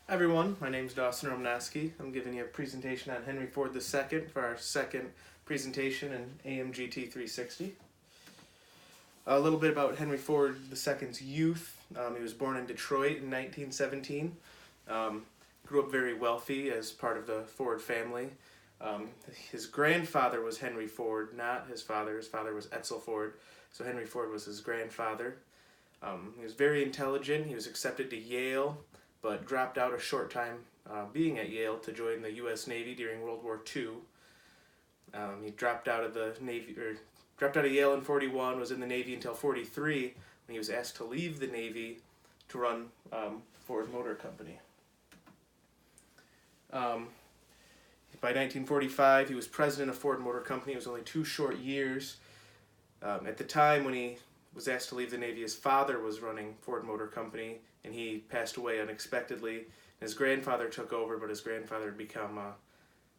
Hi everyone, my name is Dawson Romnaski. I'm giving you a presentation on Henry Ford II for our second presentation in AMGT 360. A little bit about Henry Ford II's youth. He was born in Detroit in 1917. Grew up very wealthy as part of the Ford family. His grandfather was Henry Ford, not his father. His father was Edsel Ford, so Henry Ford was his grandfather. He was very intelligent. He was accepted to Yale, but dropped out a short time being at Yale to join the U.S. Navy during World War II. He dropped out of the Navy, or dropped out of Yale in '41. Was in the Navy until '43 when he was asked to leave the Navy to run Ford Motor Company. By 1945, he was president of Ford Motor Company. It was only 2 short years. At the time when he was asked to leave the Navy, his father was running Ford Motor Company, and he passed away unexpectedly. His grandfather took over, but his grandfather had become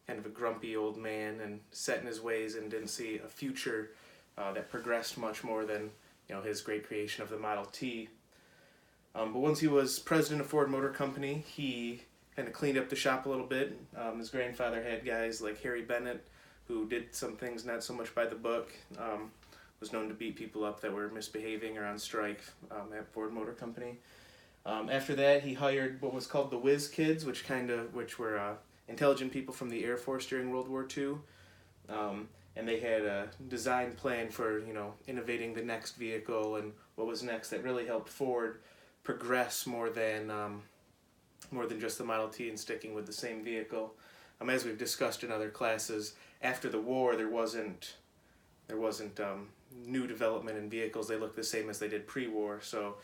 kind of a grumpy old man and set in his ways and didn't see a future that progressed much more than his great creation of the Model T. But once he was president of Ford Motor Company, he kind of cleaned up the shop a little bit. His grandfather had guys like Harry Bennett, who did some things not so much by the book. Was known to beat people up that were misbehaving or on strike at Ford Motor Company. After that, he hired what was called the Whiz Kids, which were intelligent people from the Air Force during World War II, and they had a design plan for innovating the next vehicle and what was next that really helped Ford progress more than just the Model T and sticking with the same vehicle. As we've discussed in other classes, after the war, there wasn't new development in vehicles. They looked the same as they did pre-war. So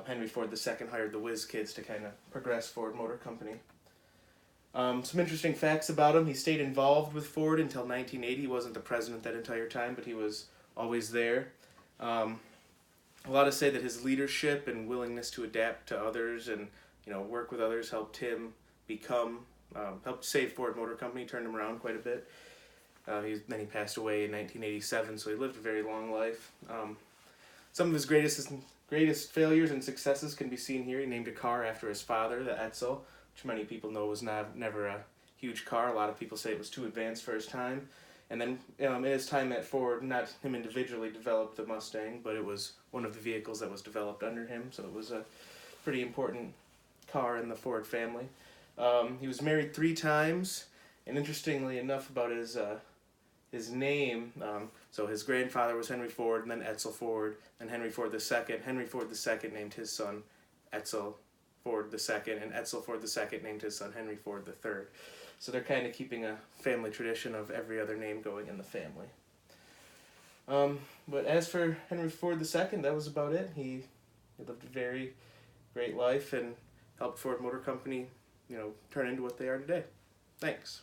Henry Ford II hired the Whiz Kids to kind of progress Ford Motor Company. Some interesting facts about him. He stayed involved with Ford until 1980. He wasn't the president that entire time, but he was always there. A lot to say that his leadership and willingness to adapt to others and work with others helped him helped save Ford Motor Company, turned him around quite a bit. Then he passed away in 1987, so he lived a very long life. Some of his greatest failures and successes can be seen here. He named a car after his father, the Edsel, which many people know was never a huge car. A lot of people say it was too advanced for his time. And then in his time at Ford, not him individually developed the Mustang, but it was one of the vehicles that was developed under him, so it was a pretty important car in the Ford family. He was married 3 times, and interestingly enough about his name, so his grandfather was Henry Ford, and then Edsel Ford, and Henry Ford II. Henry Ford II named his son Edsel Ford II, and Edsel Ford II named his son Henry Ford III. So they're kind of keeping a family tradition of every other name going in the family. But as for Henry Ford II, that was about it. He lived a very great life and helped Ford Motor Company, turn into what they are today. Thanks.